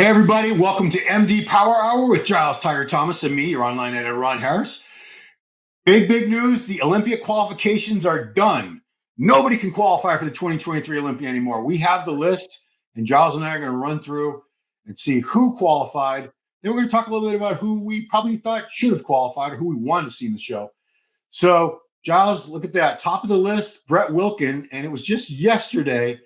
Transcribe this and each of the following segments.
Hey, everybody. Welcome to MD Power Hour with Giles Tiger Thomas and me, your online editor, Ron Harris. Big news. The Olympia qualifications are done. Nobody can qualify for the 2023 Olympia anymore. We have the list, and Giles and I are going to run through and see who qualified. Then we're going to talk a little bit about who we probably thought should have qualified or who we wanted to see in the show. So, Giles, look at that. Top of the list, Brett Wilkin, and it was just yesterday.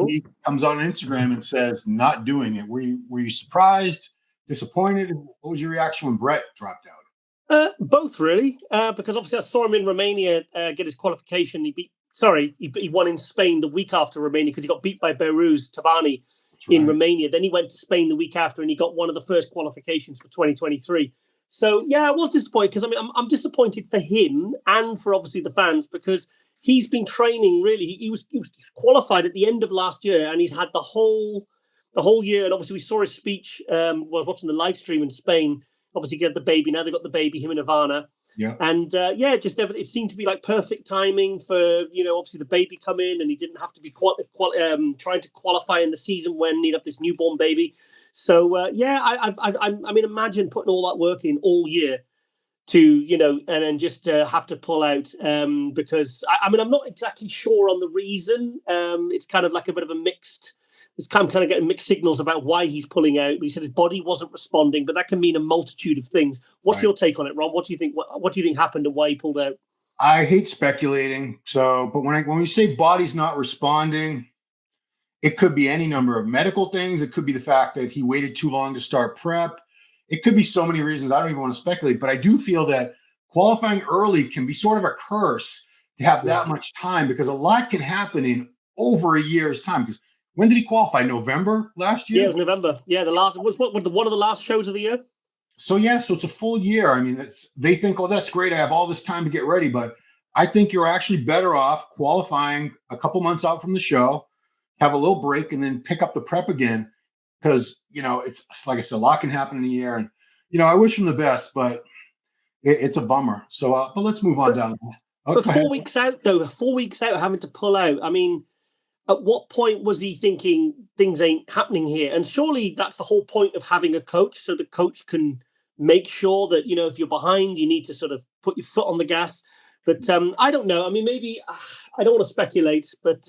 He comes on Instagram and says, not doing it. Were you surprised, disappointed? What was your reaction when Brett dropped out? Both, really, because obviously I saw him in Romania get his qualification. He won in Spain the week after Romania because he got beat by Behruz Tabani in Romania. Then he went to Spain the week after and he got one of the first qualifications for 2023. So, yeah, I was disappointed because, I mean, I'm disappointed for him and for obviously the fans because he's been training, really. He was qualified at the end of last year, and he's had the whole year. And obviously, we saw his speech. Was watching the live stream in Spain. Obviously, he had the baby. Now they've got the baby, him and Ivana. Yeah. And just everything. It seemed to be like perfect timing for obviously the baby come in, and he didn't have to be trying to qualify in the season when he'd have this newborn baby. So I mean, imagine putting all that work in all year to and then just have to pull out because I mean I'm not exactly sure on the reason. It's kind of like a bit of a mixed. It's kind of getting mixed signals about why he's pulling out. He said his body wasn't responding, but that can mean a multitude of things. What's your take on it, Ron? What do you think? What do you think happened and why he pulled out? I hate speculating. But when we say body's not responding, it could be any number of medical things. It could be the fact that he waited too long to start prep. It could be so many reasons. I don't even want to speculate, but I do feel that qualifying early can be sort of a curse to have that much time because a lot can happen in over a year's time. Because when did he qualify? November last year? Yeah, it was November. Yeah, the last was one of the last shows of the year. So it's a full year. I mean, they think, oh, that's great. I have all this time to get ready, but I think you're actually better off qualifying a couple months out from the show, have a little break, and then pick up the prep again. Because, it's like I said, a lot can happen in a year. And, I wish him the best, but it's a bummer. So, but let's move on down. Okay. But 4 weeks out, though, 4 weeks out having to pull out. I mean, at what point was he thinking things ain't happening here? And surely that's the whole point of having a coach, so the coach can make sure that, if you're behind, you need to sort of put your foot on the gas. But I don't know. I mean, maybe I don't want to speculate, but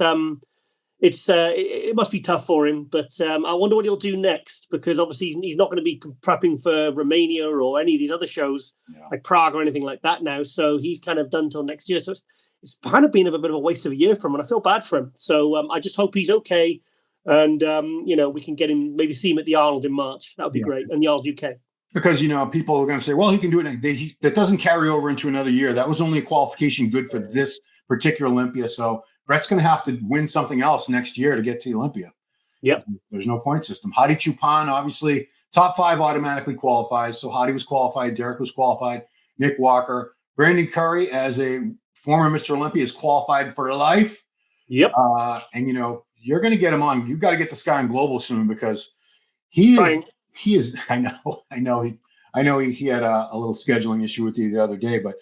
it must be tough for him, but I wonder what he'll do next because obviously he's not going to be prepping for Romania or any of these other shows like Prague or anything like that now. So he's kind of done till next year. So it's kind of been a bit of a waste of a year for him, and I feel bad for him. So I just hope he's okay, and we can get him, maybe see him at the Arnold in March. That would be great, and the Arnold UK. Because people are going to say, well, he can do it. That doesn't carry over into another year. That was only a qualification good for this particular Olympia. So Brett's going to have to win something else next year to get to the Olympia. Yep. There's no point system. Hadi Chupan, obviously, top 5 automatically qualifies. So Hadi was qualified. Derek was qualified. Nick Walker. Brandon Curry, as a former Mr. Olympia, is qualified for life. Yep. And, you're going to get him on. You've got to get this guy on Global soon because he is. I know he had a little scheduling issue with you the other day, but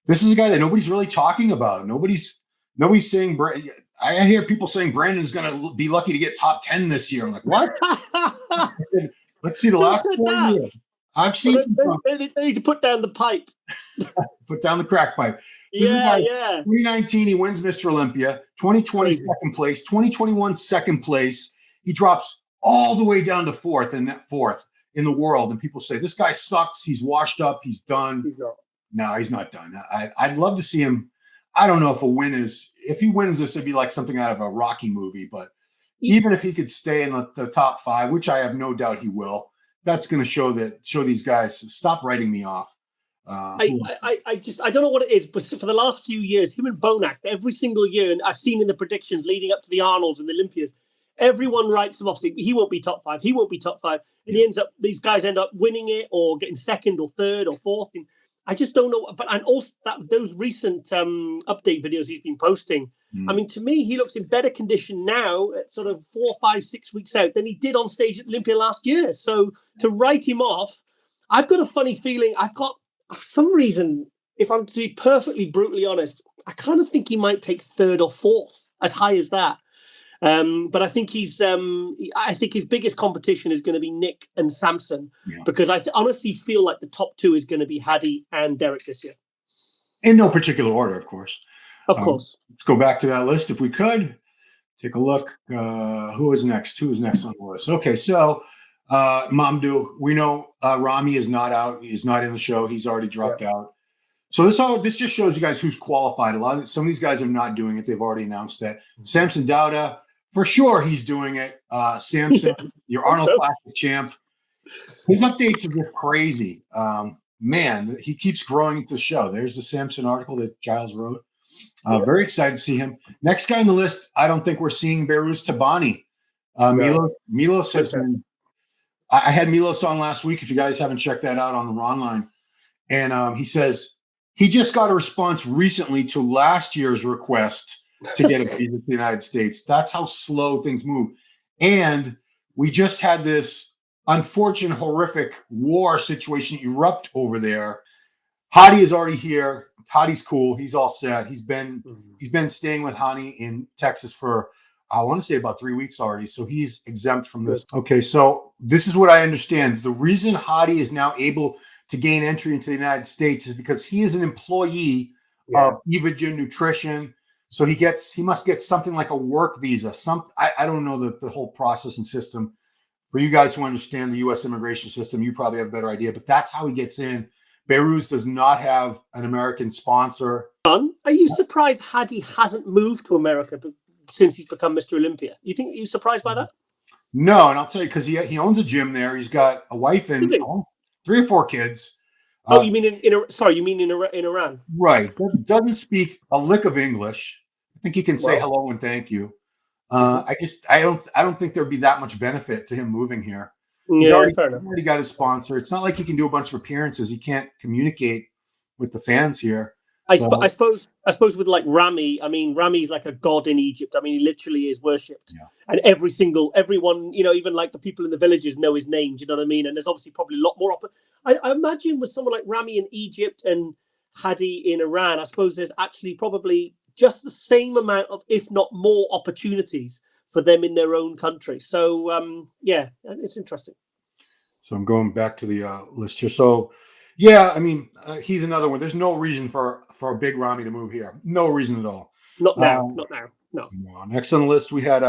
this is a guy that nobody's really talking about. Nobody's saying. I hear people saying Brandon's going to be lucky to get top 10 this year. I'm like, what? Let's see the last 4 years. I've seen. They need to put down the pipe. Put down the crack pipe. 2019, he wins Mr. Olympia. 2020, second place. 2021, second place. He drops all the way down to fourth in the world. And people say, this guy sucks. He's washed up. He's done. No, he's not done. I'd love to see him. I don't know if he wins this, it'd be like something out of a Rocky movie. But even if he could stay in the top 5, which I have no doubt he will, that's going to show these guys, stop writing me off. I don't know what it is, but for the last few years, him and Bonac, every single year, and I've seen in the predictions leading up to the Arnolds and the Olympias, everyone writes him off. Saying, he won't be top 5. He won't be top 5. And these guys end up winning it or getting second or third or fourth. And I just don't know. But and also those recent update videos he's been posting. I mean, to me, he looks in better condition now at sort of 4, 5, 6 weeks out than he did on stage at Olympia last year. So to write him off, I've got a funny feeling. For some reason, if I'm to be perfectly brutally honest, I kind of think he might take third or fourth, as high as that. But I think I think his biggest competition is going to be Nick and Samson, because I honestly feel like the top two is going to be Hadi and Derek this year. In no particular order, of course. Of course. Let's go back to that list if we could. Take a look. Who is next? Who is next on the list? Okay, so Mamdou, we know Rami is not out. He's not in the show. He's already dropped out. So this just shows you guys who's qualified. Some of these guys are not doing it. They've already announced that. Samson Dauda, for sure, he's doing it. Samson, your Arnold Classic champ. His updates are just crazy. Man, he keeps growing into the show. There's the Samson article that Giles wrote. Very excited to see him. Next guy on the list, I don't think we're seeing Behrooz Tabani. Milos has been. I had Milos on last week. If you guys haven't checked that out on the Ron line, and he says he just got a response recently to last year's request to get a visa to the United States. That's how slow things move. And we just had this unfortunate, horrific war situation erupt over there. Hadi is already here. Hadi's cool. He's all set. He's been staying with Hani in Texas for, I want to say, about 3 weeks already. So he's exempt from this. Okay, so this is what I understand. The reason Hadi is now able to gain entry into the United States is because he is an employee of Evagen Nutrition. So he must get something like a work visa. I don't know the whole process and system. For you guys who understand the U.S. immigration system, you probably have a better idea. But that's how he gets in. Behrooz does not have an American sponsor. Are you surprised Hadi hasn't moved to America since he's become Mr. Olympia? Are you surprised by that? No, and I'll tell you, because he owns a gym there. He's got a wife and 3 or 4 kids. You mean in Iran? Right. Doesn't speak a lick of English. I think he can say hello and thank you. I don't think there'd be that much benefit to him moving here. He's already got his sponsor. It's not like he can do a bunch of appearances. He can't communicate with the fans here. I suppose with like Rami, I mean, Rami's like a god in Egypt. I mean, he literally is worshipped. Yeah. And everyone, even like the people in the villages know his name. Do you know what I mean? And there's obviously probably a lot more. I imagine with someone like Rami in Egypt and Hadi in Iran, I suppose there's actually probably just the same amount of, if not more, opportunities for them in their own country. So, it's interesting. So I'm going back to the list here. So, I mean, he's another one. There's no reason for a big Rami to move here. No reason at all. Not now. No. Next on the list, we had,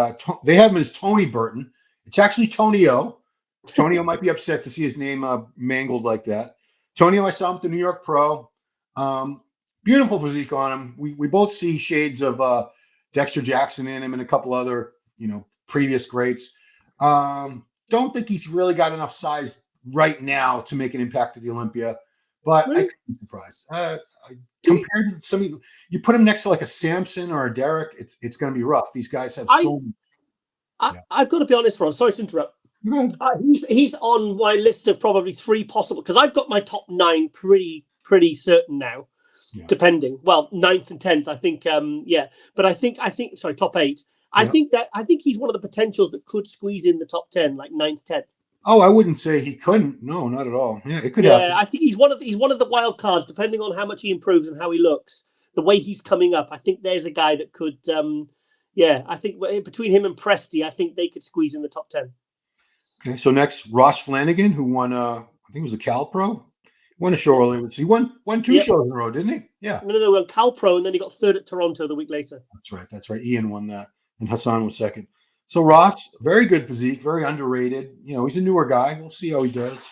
they have him as Tony Burton. It's actually Tonio. Tonio might be upset to see his name mangled like that. Tonio, I saw him at the New York Pro. Beautiful physique on him. We both see shades of Dexter Jackson in him and a couple other, previous greats. Don't think he's really got enough size right now to make an impact at the Olympia, but I couldn't be surprised. Compared to some of you put him next to like a Samson or a Derek, it's going to be rough. These guys have I've got to be honest, Ron. Sorry to interrupt. He's on my list of probably 3 possible, because I've got my top 9 pretty certain now. Yeah. Depending, 9th and 10th, I think. But I think sorry, top 8. I think he's one of the potentials that could squeeze in the top 10, like 9th, 10th. Oh, I wouldn't say he couldn't. No, not at all. Yeah, it could happen. I think he's one of the wild cards, depending on how much he improves and how he looks. The way he's coming up, I think there's a guy that could. I think between him and Presti, I think they could squeeze in the top 10. Okay, so next, Ross Flanagan, who won, I think it was a Cal Pro. Won a show earlier. He won 2 shows in a row, didn't he? Yeah. No, Cal Pro, and then he got 3rd at Toronto the week later. That's right. Ian won that, and Hassan was 2nd. So Ross, very good physique, very underrated. He's a newer guy. We'll see how he does.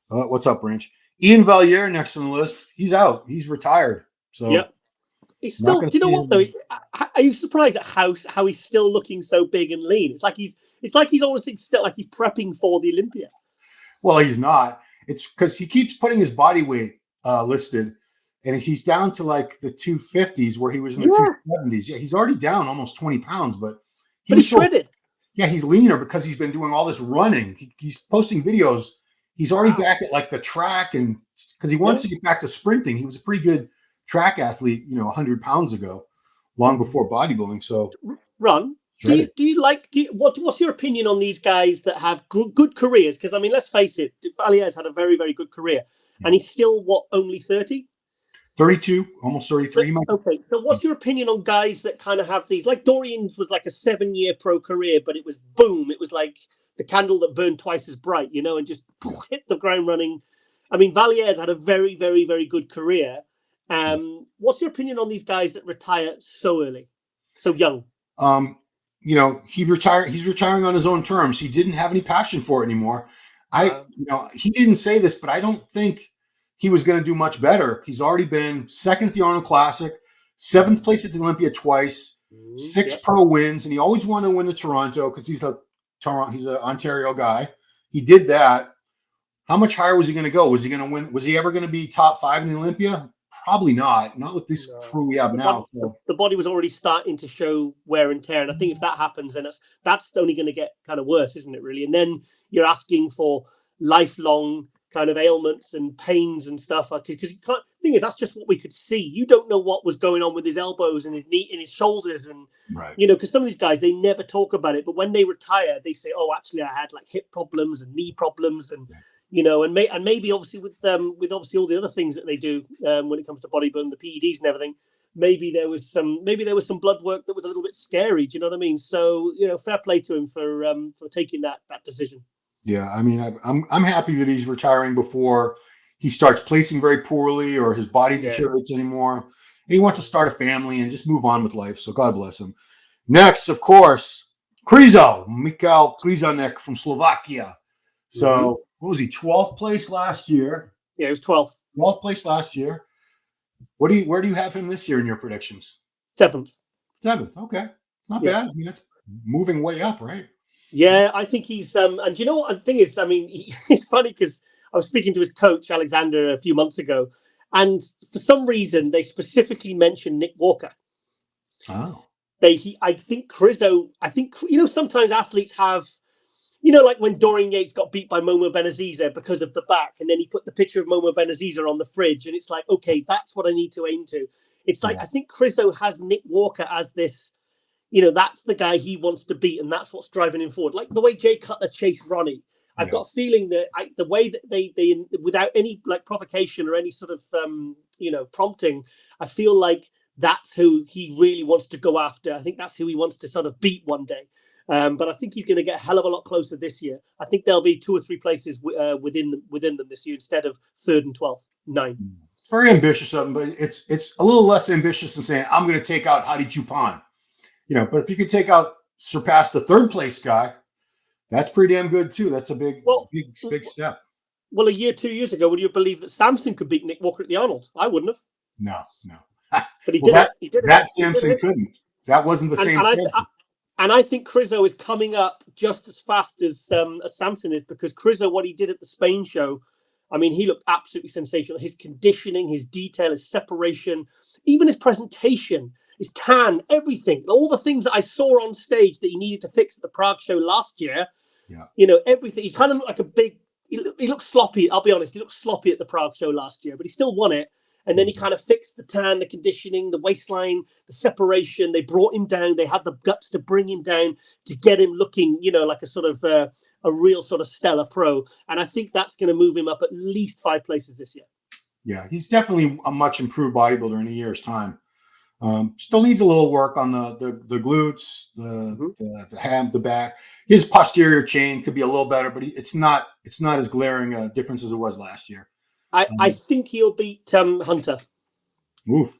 What's up, Branch? Ian Valliere next on the list. He's out. He's retired. So he's still. Do you know what though? Are you surprised at how he's still looking so big and lean? It's like he's almost still like he's prepping for the Olympia. Well, he's not. It's because he keeps putting his body weight listed, and he's down to like the 250s where he was in the 270s. Yeah, he's already down almost 20 pounds, but he's shredded. He's leaner because he's been doing all this running. He's posting videos. He's already back at like the track, and because he wants to get back to sprinting. He was a pretty good track athlete, 100 pounds ago, long before bodybuilding. So, Ron, what's your opinion on these guys that have good careers? Because I mean, let's face it, Vallier's had a very, very good career, and he's still only 30. 32, almost 33. Okay, so what's your opinion on guys that kind of have these? Like Dorian's was like a 7-year pro career, but it was boom. It was like the candle that burned twice as bright, and just hit the ground running. I mean, Valier's had a very, very, very good career. What's your opinion on these guys that retire so early, so young? He's retiring on his own terms. He didn't have any passion for it anymore. He didn't say this, but I don't think he was going to do much better. He's already been second at the Arnold Classic, 7th place at the Olympia twice, 6 pro wins, and he always wanted to win the Toronto because he's an Ontario guy. He did that. How much higher was he going to go? Was he going to win? Was he ever going to be top 5 in the Olympia? Probably not. Not with this crew we have now. The body was already starting to show wear and tear, and I think if that happens, then that's only going to get kind of worse, isn't it? Really, and then you're asking for lifelong kind of ailments and pains and stuff, because you can't. Thing is, that's just what we could see. You don't know what was going on with his elbows and his knee and his shoulders, and because some of these guys, they never talk about it, but when they retire, they say, "Oh, actually, I had like hip problems and knee problems," and and maybe obviously with obviously all the other things that they do when it comes to bodybuilding, the PEDs and everything. Maybe there was some blood work that was a little bit scary. Do you know what I mean? So fair play to him for taking that decision. Yeah, I mean, I'm happy that he's retiring before he starts placing very poorly or his body deteriorates anymore. And he wants to start a family and just move on with life. So God bless him. Next, of course, Michal Krizanek from Slovakia. So what was he? 12th place last year. Yeah, he was 12th. 12th place last year. Where do you have him this year in your predictions? 7th. 7th. Okay, it's not bad. I mean, that's moving way up, right? Yeah, I think he's and you know what the thing is, I mean, it's funny because I was speaking to his coach Alexander a few months ago, and for some reason they specifically mentioned Nick Walker. Oh. I think sometimes athletes have, like when Dorian Yates got beat by Momo Benaziza because of the back, and then he put the picture of Momo Benaziza on the fridge, and it's like, okay, that's what I need to aim to. It's like, I think Krizo has Nick Walker as this, that's the guy he wants to beat, and that's what's driving him forward. Like the way Jay Cutler chased Ronnie. I've got a feeling that the way that they without any like provocation or any sort of prompting, I feel like that's who he really wants to go after. I think that's who he wants to sort of beat one day. But I think he's going to get a hell of a lot closer this year. I think there'll be 2 or 3 places within them this year instead of 3rd and 12th, 9. It's very ambitious of him, but it's a little less ambitious than saying I'm going to take out Hadi Chupan. But if you could surpass the 3rd place guy, that's pretty damn good too. That's a big step. Well, 2 years ago, would you believe that Samson could beat Nick Walker at the Arnold? I wouldn't have. No. But he did. That Samson couldn't. That wasn't the same. And I think Krizo is coming up just as fast as Samson is, because Krizo, what he did at the Spain show, I mean, he looked absolutely sensational. His conditioning, his detail, his separation, even his presentation, his tan, everything, all the things that I saw on stage that he needed to fix at the Prague show last year. Yeah. Everything. He kind of looked like a big. He looked sloppy. I'll be honest. He looked sloppy at the Prague show last year, but he still won it. And then he kind of fixed the tan, the conditioning, the waistline, the separation. They brought him down. They had the guts to bring him down to get him looking, like a sort of a real sort of stellar pro. And I think that's going to move him up at least 5 places this year. Yeah, he's definitely a much improved bodybuilder in a year's time. Still needs a little work on the glutes, the ham, the back. His posterior chain could be a little better, but it's not as glaring a difference as it was last year. I think he'll beat Hunter. Oof.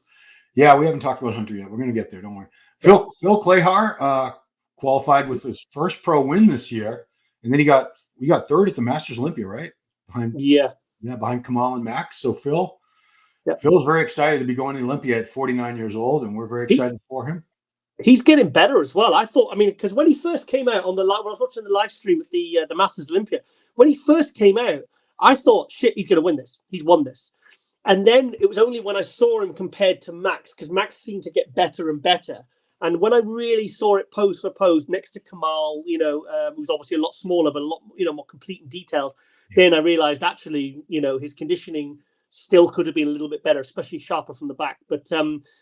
Yeah, we haven't talked about Hunter yet. We're going to get there. Don't worry. Phil Klehar qualified with his first pro win this year, and then we got 3rd at the Masters Olympia, right? Behind Kamal and Max. So Phil's very excited to be going to Olympia at 49 years old, and we're very excited for him. He's getting better as well. I thought, because when he first came out when I was watching the live stream at the Masters Olympia, when he first came out, I thought, shit, he's going to win this. He's won this. And then it was only when I saw him compared to Max, because Max seemed to get better and better. And when I really saw it pose for pose next to Kamal, who's obviously a lot smaller, but a lot, more complete and detailed, then I realized actually, his conditioning still could have been a little bit better, especially sharper from the back. But,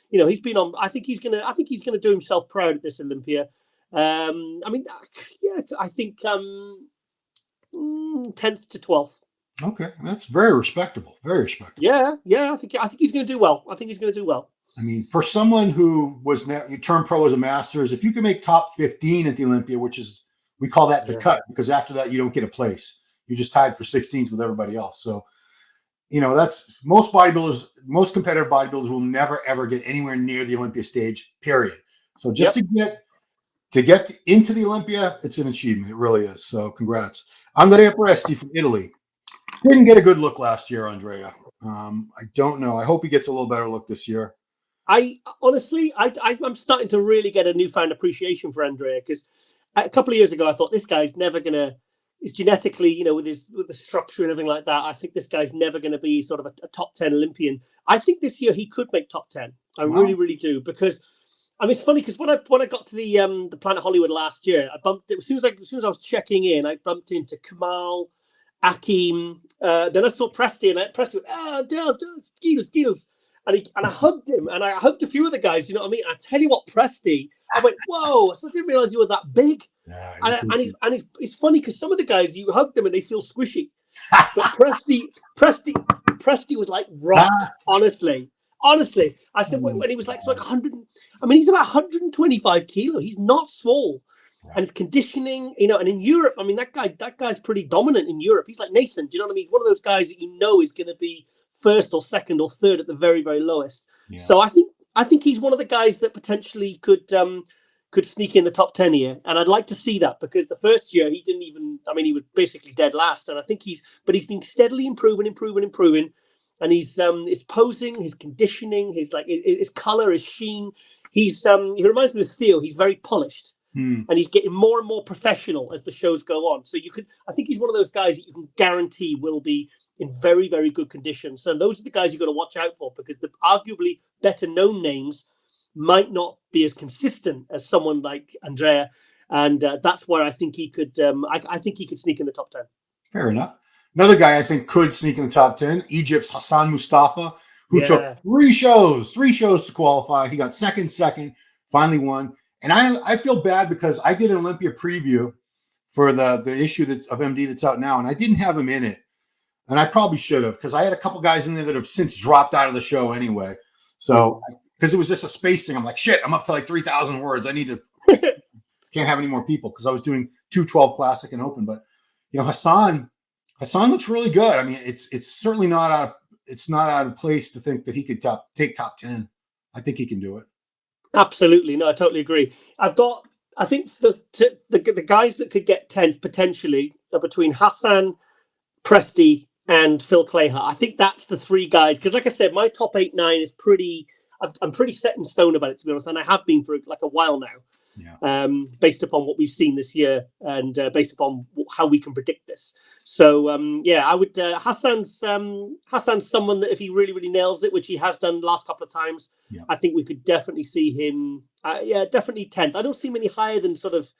he's been on, I think he's going to do himself proud at this Olympia. I think 10th to 12th. Okay, that's very respectable. Very respectable. Yeah. I think he's going to do well. I think he's going to do well. I mean, for someone who you turned pro as a Masters, if you can make top 15 at the Olympia, which is we call that the cut, because after that you don't get a place. You're just tied for 16th with everybody else. So, that's most competitive bodybuilders will never ever get anywhere near the Olympia stage. Period. So just to get into the Olympia, it's an achievement. It really is. So congrats. Andrea Presti from Italy. Didn't get a good look last year, Andrea. I don't know. I hope he gets a little better look this year. I honestly, I'm starting to really get a newfound appreciation for Andrea, because a couple of years ago I thought this guy's never gonna. He's genetically, with the structure and everything like that. I think this guy's never going to be sort of a top 10 Olympian. I think this year he could make top 10. I really, really do, because I mean, it's funny because when I got to the Planet Hollywood last year, I bumped it as soon as I was checking in. I bumped into Kamal, Akim. Then I saw Presti, and Presti went, Dales, skills. And I hugged him, and I hugged a few of the guys. You know what I mean? I tell you what, Presti, I went, whoa! I didn't realize you were that big. Yeah, and it's funny because some of the guys you hug them and they feel squishy, but Presti was like rock. Honestly, I said when he was like 100. I mean, he's about 125 kilo. He's not small, and his conditioning, and in Europe, I mean, that guy's pretty dominant in Europe. He's like Nathan. Do you know what I mean? He's one of those guys that is going to be first or second or third at the very, very lowest. Yeah. So I think he's one of the guys that potentially could sneak in the top 10 here. And I'd like to see that, because the first year he was basically dead last. And I think he's been steadily improving. And he's his posing, his conditioning, his color, his sheen. He reminds me of Theo. He's very polished. And he's getting more and more professional as the shows go on. So I think he's one of those guys that you can guarantee will be in very, very good condition. So those are the guys you've got to watch out for, because the arguably better known names might not be as consistent as someone like Andrea. And that's where I think he could, I think he could sneak in the top 10. Fair enough. Another guy I think could sneak in the top 10, Egypt's Hassan Mustafa, who took three shows to qualify. He got second, finally won. And I feel bad because I did an Olympia preview for the issue of MD that's out now, and I didn't have him in it. And I probably should have, because I had a couple guys in there that have since dropped out of the show anyway. So, because it was just a space thing, I'm like, shit, I'm up to like 3,000 words. I need to, can't have any more people, because I was doing 212 Classic and Open. But, Hassan looks really good. I mean, it's certainly not out of place to think that he could take top 10. I think he can do it. Absolutely. No, I totally agree. I think the guys that could get 10th potentially are between Hassan, Presti, and Phil Clayhart. I think that's the three guys, because like I said, my top 8, 9 is I'm pretty set in stone about it, to be honest, and I have been for like a while now, based upon what we've seen this year and based upon how we can predict this. So I would Hassan's someone that if he really, really nails it, which he has done the last couple of times, I think we could definitely see him definitely 10th. I don't see him any higher than sort of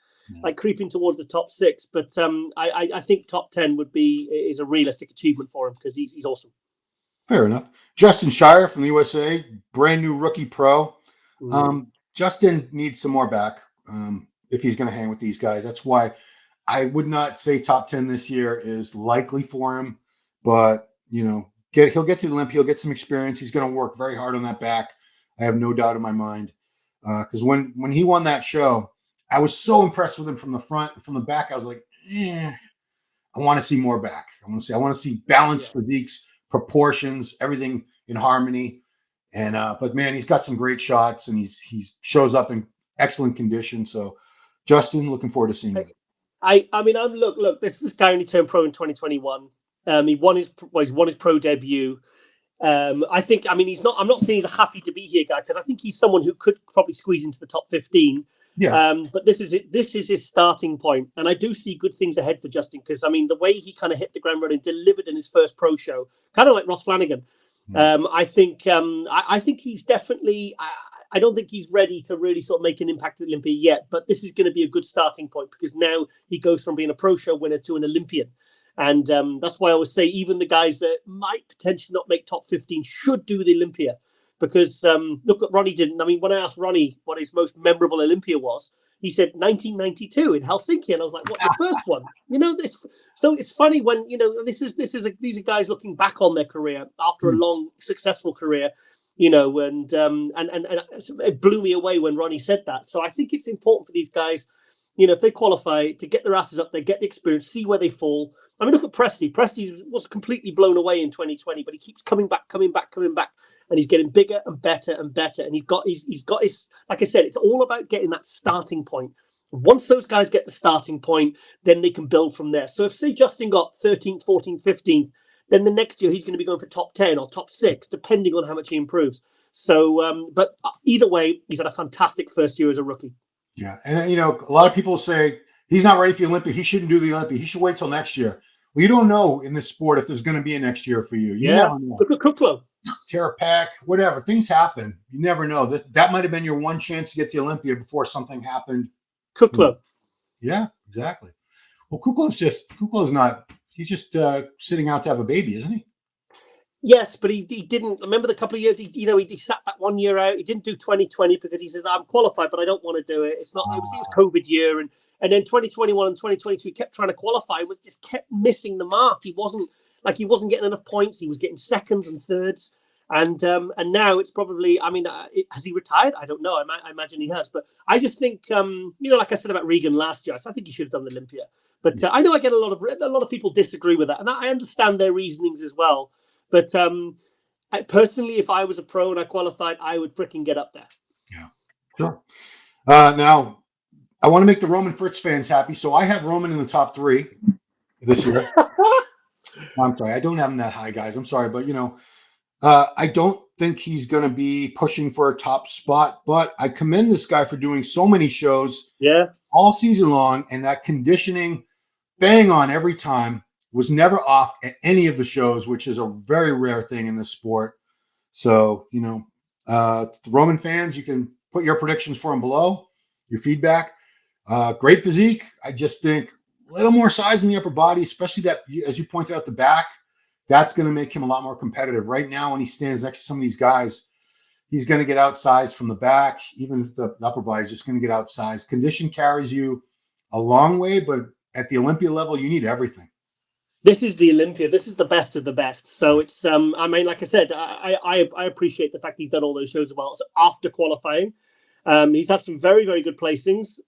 like creeping towards the top 6, but I think top 10 is a realistic achievement for him, because he's awesome. Fair enough. Justin Shire from the USA, brand new rookie pro. Justin needs some more back if he's going to hang with these guys. That's why I would not say top 10 this year is likely for him, but he'll get to the Olympia, he'll get some experience. He's going to work very hard on that back. I have no doubt in my mind, because when he won that show, I was so impressed with him from the front. From the back, I was like, I want to see more back. I want to see balanced physiques, proportions, everything in harmony. And but man, he's got some great shots, and he shows up in excellent condition. So Justin, looking forward to seeing him. I mean, look. This guy only turned pro in 2021. He won his pro debut. I think. I mean, I'm not saying he's a happy to be here guy, because I think he's someone who could probably squeeze into the top 15. Yeah. But this is it. This is his starting point, and I do see good things ahead for Justin, because I mean, the way he kind of hit the ground running, delivered in his first pro show, kind of like Ross Flanagan. I think he's definitely. I don't think he's ready to really sort of make an impact at Olympia yet, but this is going to be a good starting point, because now he goes from being a pro show winner to an Olympian. And that's why I always say even the guys that might potentially not make top 15 should do the Olympia, because look what Ronnie didn't. I mean, when I asked Ronnie what his most memorable Olympia was, He said 1992 in Helsinki, and I was like, "What, the first one?" You know, so it's funny when these are guys looking back on their career after a long, successful career, you know, and it blew me away when Ronnie said that. So I think it's important for these guys, you know, if they qualify, to get their asses up there, get the experience, see where they fall. I mean, look at Presti. Presti was completely blown away in 2020, but he keeps coming back, and he's getting bigger and better and better. And he's got his, like I said, it's all about getting that starting point. Once those guys get the starting point, then they can build from there. So if, say, Justin got 13th, 14th, 15th, then the next year he's going to be going for top 10 or top 6, depending on how much he improves. So, but either way, he's had a fantastic first year as a rookie. Yeah. And, you know, a lot of people say he's not ready for the Olympia. He shouldn't do the Olympia. He should wait till next year. Well, you don't know in this sport if there's going to be a next year for you. You never know. Look at Kuklo. Tear a pack, whatever. Things happen. You never know. That might have been your one chance to get to the Olympia before something happened. Kuklo. Yeah, exactly. Well, Kuklo's not, he's just sitting out to have a baby, isn't he? Yes, but he didn't. Remember the couple of years, he sat that 1 year out. He didn't do 2020 because he says, I'm qualified, but I don't want to do it. It's not, it was COVID year. And then 2021 and 2022, he kept trying to qualify and just kept missing the mark. He wasn't getting enough points. He was getting seconds and thirds. And now it's probably, I mean, has he retired? I don't know. I imagine he has. But I just think, like I said about Regan last year, I think he should have done the Olympia. But I know I get a lot of people disagree with that. And I understand their reasonings as well. But personally, if I was a pro and I qualified, I would freaking get up there. Yeah, sure. Now, I want to make the Roman Fritz fans happy. So I have Roman in the top 3 this year. I'm sorry. I don't have him that high, guys. I'm sorry. But, I don't think he's going to be pushing for a top spot. But I commend this guy for doing so many shows all season long. And that conditioning, bang on every time. Was never off at any of the shows, which is a very rare thing in this sport. So, Roman fans, you can put your predictions for him below, your feedback. Great physique. I just think a little more size in the upper body, especially that, as you pointed out, the back, that's going to make him a lot more competitive. Right now, when he stands next to some of these guys, he's going to get outsized from the back. Even the upper body is just going to get outsized. Condition carries you a long way, but at the Olympia level, you need everything. This is the Olympia. This is the best of the best. So it's, I mean, like I said, I appreciate the fact he's done all those shows as well. So after qualifying, he's had some very, very good placings.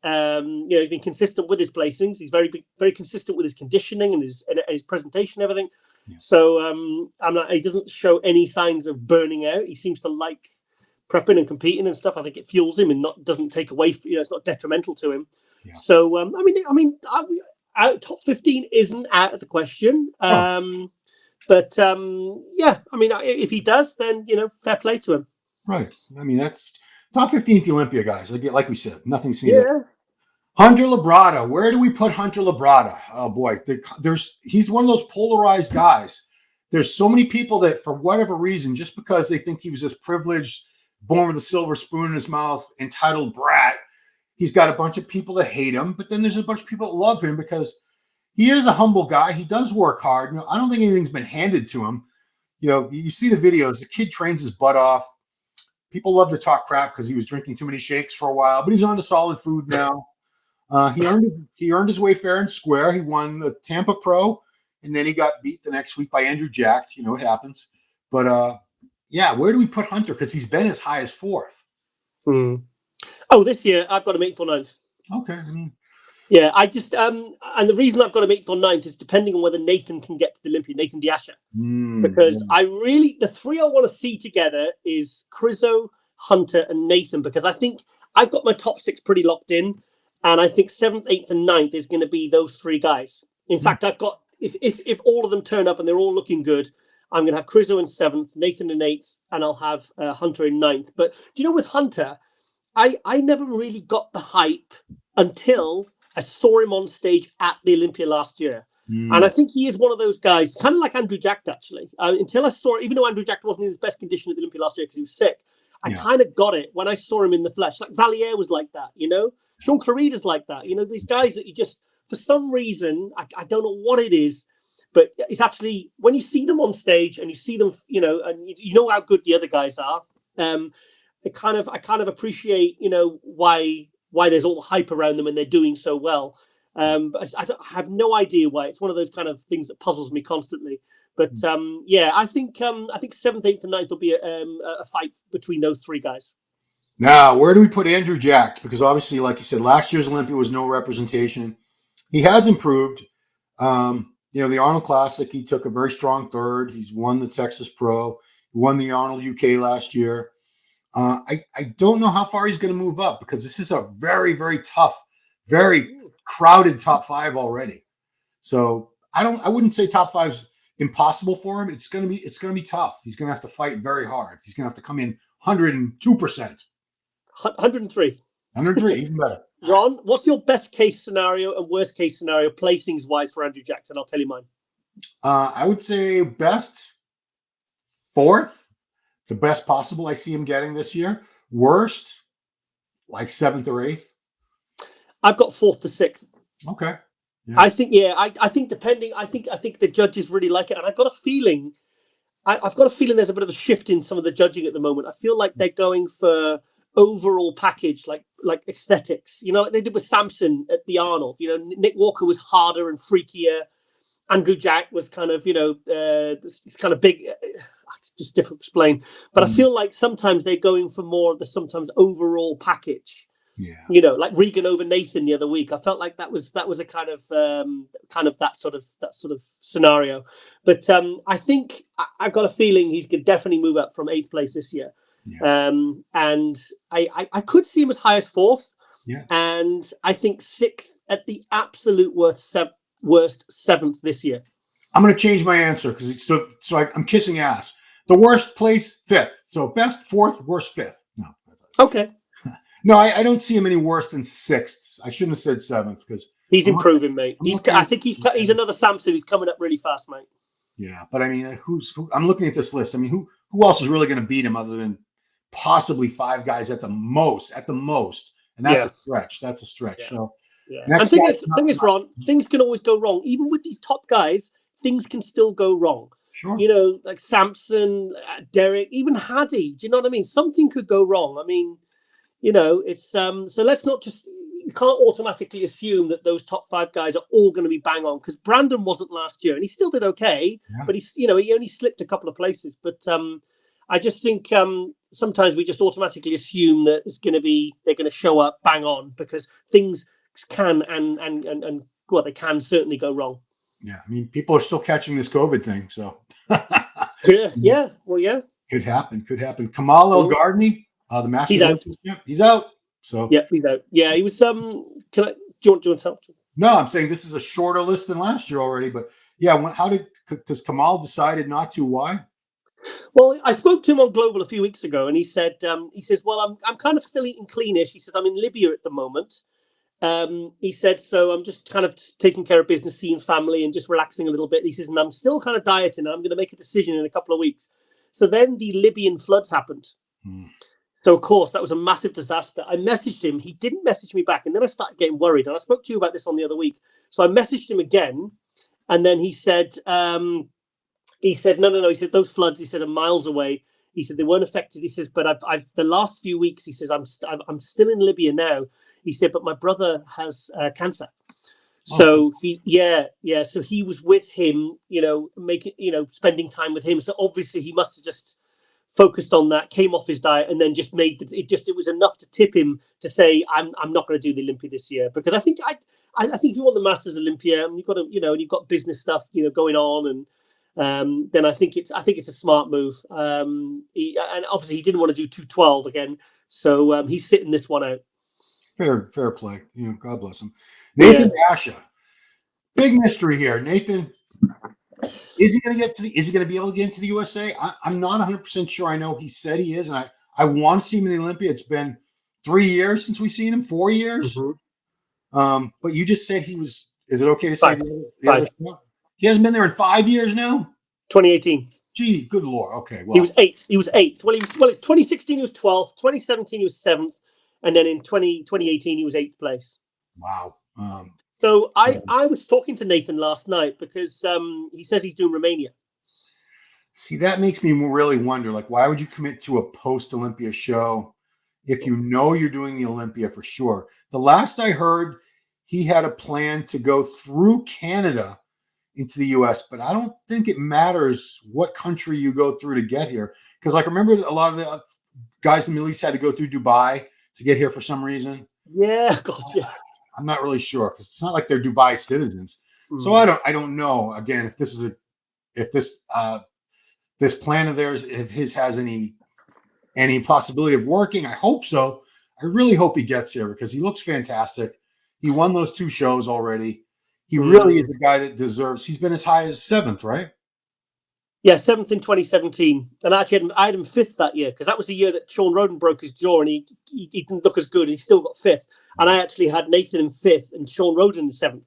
He's been consistent with his placings. He's very, very consistent with his conditioning and his presentation, everything. Yeah. So he doesn't show any signs of burning out. He seems to like prepping and competing and stuff. I think it fuels him and doesn't take away. It's not detrimental to him. Yeah. So top 15 isn't out of the question. But I mean, if he does, then, fair play to him. Right. I mean, that's top 15 at the Olympia, guys. Like we said, nothing seems. Yeah. Hunter Labrada. Where do we put Hunter Labrada? Oh, boy. He's one of those polarized guys. There's so many people that, for whatever reason, just because they think he was this privileged, born with a silver spoon in his mouth, entitled brat, he's got a bunch of people that hate him, but then there's a bunch of people that love him because he is a humble guy. He does work hard. I don't think anything's been handed to him. You see the videos. The kid trains his butt off. People love to talk crap because he was drinking too many shakes for a while, but he's on to solid food now. He earned his way fair and square. He won the Tampa Pro, and then he got beat the next week by Andrew Jacked. It happens. But, where do we put Hunter? Because he's been as high as 4th. Oh, this year I've got him 8th or 9th. Okay. Yeah, I just and the reason I've got him 8th or 9th is depending on whether Nathan can get to the Olympia, Nathan Diasha. Because the 3 I want to see together is Crizzo, Hunter, and Nathan, because I think I've got my top 6 pretty locked in, and I think 7th, 8th, and 9th is going to be those 3 guys. In fact, I've got if all of them turn up and they're all looking good, I'm going to have Crizzo in 7th, Nathan in 8th, and I'll have Hunter in 9th. But do you know, with Hunter, I never really got the hype until I saw him on stage at the Olympia last year. And I think he is one of those guys, kind of like Andrew Jacked, actually. Until I saw, even though Andrew Jacked wasn't in his best condition at the Olympia last year because he was sick, I kind of got it when I saw him in the flesh. Like Valier was like that, Sean Clarida's like that. These guys that you just, for some reason, I don't know what it is, but it's actually, when you see them on stage and you see them, and you know how good the other guys are, I kind of appreciate, why why there's all the hype around them and they're doing so well. But I have no idea why. It's one of those kind of things that puzzles me constantly. But yeah, I think 7th, 8th, and 9th will be a fight between those three guys. Now, where do we put Andrew Jack? Because obviously, like you said, last year's Olympia was no representation. He has improved. The Arnold Classic, he took a very strong third. He's won the Texas Pro. He won the Arnold UK last year. I don't know how far he's going to move up because this is a very, very tough, very crowded top 5 already. So I wouldn't say top 5's impossible for him. It's going to be tough. He's going to have to fight very hard. He's going to have to come in 102%. 103. 103, even better. Ron, what's your best case scenario and worst case scenario placings wise for Andrew Jackson? I'll tell you mine. I would say best 4th, the best possible I see him getting this year. Worst, like 7th or 8th. I've got 4th to 6th. Okay. Yeah. I think depending. I think the judges really like it, and I've got a feeling. I've got a feeling there's a bit of a shift in some of the judging at the moment. I feel like they're going for overall package, like aesthetics. Like they did with Samson at the Arnold. Nick Walker was harder and freakier. Andrew Jack was kind of, it's kind of big. It's just difficult to explain. But I feel like sometimes they're going for more of the sometimes overall package. Yeah. Like Regan over Nathan the other week. I felt like that was a kind of that sort of scenario. But I think I've got a feeling he's going to definitely move up from 8th place this year. Yeah. And I could see him as high as 4th. Yeah. And I think 6th at the absolute worst 7th this year. I'm going to change my answer because it's I'm kissing ass. The worst place 5th. So best 4th, worst 5th. No. Okay. No, I don't see him any worse than 6th. I shouldn't have said 7th because he's improving, mate. I think he's another Samson. He's coming up really fast, mate. Yeah, but I mean, who? I'm looking at this list. I mean, who else is really going to beat him other than possibly 5 guys at the most, and that's a stretch. That's a stretch. Yeah. So, and the thing is, Ron, things can always go wrong. Even with these top guys, things can still go wrong. Sure. Like Samson, Derek, even Haddy. Do you know what I mean? Something could go wrong. I mean. It's so let's not you can't automatically assume that those top 5 guys are all going to be bang on because Brandon wasn't last year and he still did okay, but he only slipped a couple of places. But I just think sometimes we just automatically assume that they're going to show up bang on because things can and they can certainly go wrong. Yeah, I mean people are still catching this COVID thing, so yeah. Could happen. Kamal El-Gardney. The master. He's out. He's out. So he's out. Yeah, he was. Do you want to tell? No, I'm saying this is a shorter list than last year already. But yeah, because Kamal decided not to? Why? Well, I spoke to him on Global a few weeks ago, and he says, well, I'm kind of still eating cleanish. He says I'm in Libya at the moment. He said, so I'm just kind of taking care of business, seeing family, and just relaxing a little bit. He says, and I'm still kind of dieting, and I'm going to make a decision in a couple of weeks. So then the Libyan floods happened. So, of course, that was a massive disaster. I messaged him. He didn't message me back. And then I started getting worried. And I spoke to you about this on the other week. So I messaged him again. And then he said, no. He said, those floods, he said, are miles away. He said, they weren't affected. He says, but I've the last few weeks, he says, I'm still in Libya now. He said, but my brother has cancer. So so he was with him, spending time with him. So obviously he must have just focused on that, came off his diet, and then just it was enough to tip him to say, I'm not going to do the Olympia this year because I think if you want the Masters Olympia, you've got to, and you've got business stuff, going on, and then I think it's a smart move. And obviously he didn't want to do 212 again, so he's sitting this one out. Fair play. God bless him. Nathan Asha, big mystery here. Nathan. Is he going to be able to get into the USA? I'm not 100% sure. I know he said he is, and I want to see him in the Olympia. It's been 3 years since we've seen him, 4 years. Mm-hmm. But you just said he was. Is it okay to say the other show? He hasn't been there in 5 years now. 2018. Gee, good Lord. Okay, well he was eighth. Well, it's 2016 he was 12th. 2017 he was 7th, and then in 2018 he was 8th place. Wow. So I was talking to Nathan last night because he says he's doing Romania. See, that makes me really wonder, like, why would you commit to a post-Olympia show if you know you're doing the Olympia for sure. The last I heard, he had a plan to go through Canada into the US, but I don't think it matters what country you go through to get here. Because like, remember a lot of the guys in the Middle East had to go through Dubai to get here for some reason. Yeah, God, yeah. I'm not really sure because it's not like they're Dubai citizens. So I don't know. Again, if this plan of theirs, if his has any possibility of working, I hope so. I really hope he gets here because he looks fantastic. He won those 2 shows already. He really is a guy that deserves. He's been as high as 7th, right? Yeah, 7th in 2017, and actually I had him 5th that year because that was the year that Sean Roden broke his jaw and he didn't look as good. And he still got 5th, and I actually had Nathan in 5th and Sean Roden in 7th.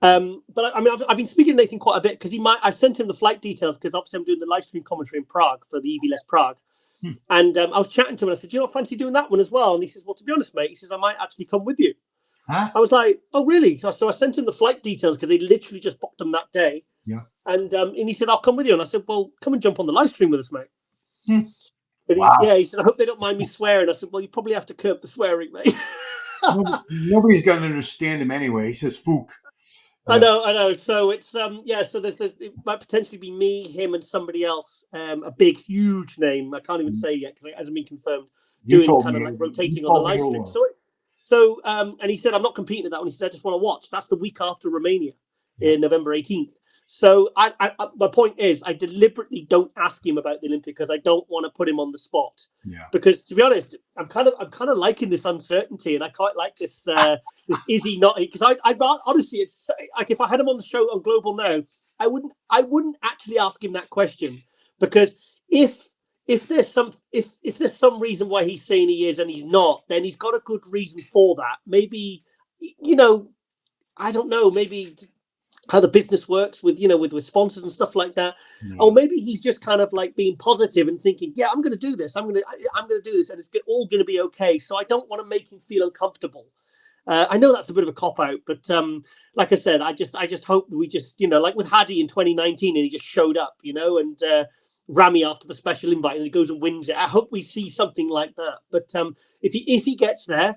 But I mean, I've been speaking to Nathan quite a bit because I sent him the flight details because obviously I'm doing the live stream commentary in Prague for the EV-less Prague. And I was chatting to him and I said, I fancy doing that one as well. And he says, well, to be honest, mate, he says, I might actually come with you. Huh? I was like, oh, really? So I sent him the flight details because they literally just booked them that day. Yeah. And he said, I'll come with you. And I said, well, come and jump on the live stream with us, mate. Wow. He said, I hope they don't mind me swearing. I said, well, you probably have to curb the swearing, mate. Nobody's going to understand him anyway. He says, "Fook." I know. So it's so there's it might potentially be me, him, and somebody else. A big, huge name. I can't even say yet because it hasn't been confirmed. Doing kind of like rotating on the live stream. So and he said, I'm not competing at that one. He said, I just want to watch. That's the week after Romania in November 18th. So my point is, I deliberately don't ask him about the Olympic because I don't want to put him on the spot. Yeah. Because to be honest, I'm kind of liking this uncertainty, and I quite like this. This is he not? Because I honestly, it's like if I had him on the show on Global now, I wouldn't actually ask him that question because if there's some reason why he's saying he is and he's not, then he's got a good reason for that. Maybe I don't know. Maybe how the business works with with sponsors and stuff like that. Or maybe he's just kind of like being positive and thinking, yeah, I'm going to do this. I'm going to do this, and it's all going to be okay. So I don't want to make him feel uncomfortable. I know that's a bit of a cop out, but like I said, I just hope we just like with Hadi in 2019, and he just showed up, and Rami after the special invite, and he goes and wins it. I hope we see something like that. But if he gets there,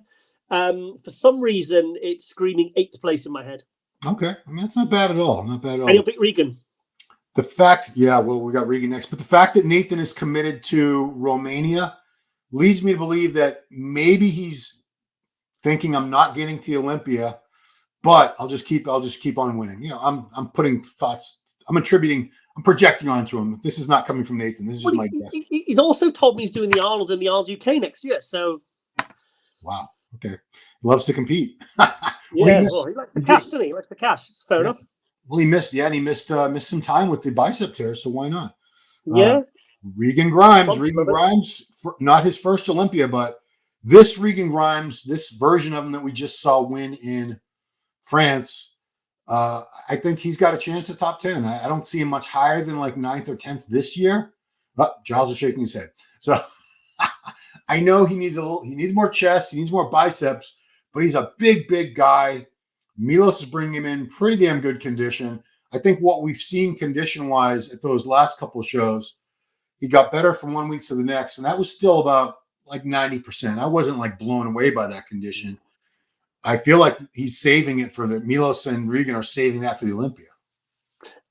for some reason, it's screaming 8th place in my head. Okay, I mean that's not bad at all. Not bad at all. And he'll beat Regan. The fact, we got Regan next, but the fact that Nathan is committed to Romania leads me to believe that maybe he's thinking I'm not getting to the Olympia, but I'll just keep on winning. I'm putting thoughts. I'm projecting onto him. This is not coming from Nathan. This is just my guess. He's also told me he's doing the Arnold in the Arnold UK next year. So, wow. Okay, loves to compete. He likes the cash, doesn't he? He likes the cash. It's fair enough. Well, he missed some time with the bicep tear, so why not? Yeah. Regan Grimes, not his first Olympia, but this Regan Grimes, this version of him that we just saw win in France, I think he's got a chance at top 10. I don't see him much higher than like 9th or 10th this year. But Giles is shaking his head. So I know he needs more chest, he needs more biceps, but he's a big guy. Milos is bringing him in pretty damn good condition. I think what we've seen condition-wise at those last couple of shows, he got better from one week to the next, and that was still about like 90%. I wasn't like blown away by that condition. I feel like he's saving it for Milos and Regan are saving that for the Olympia.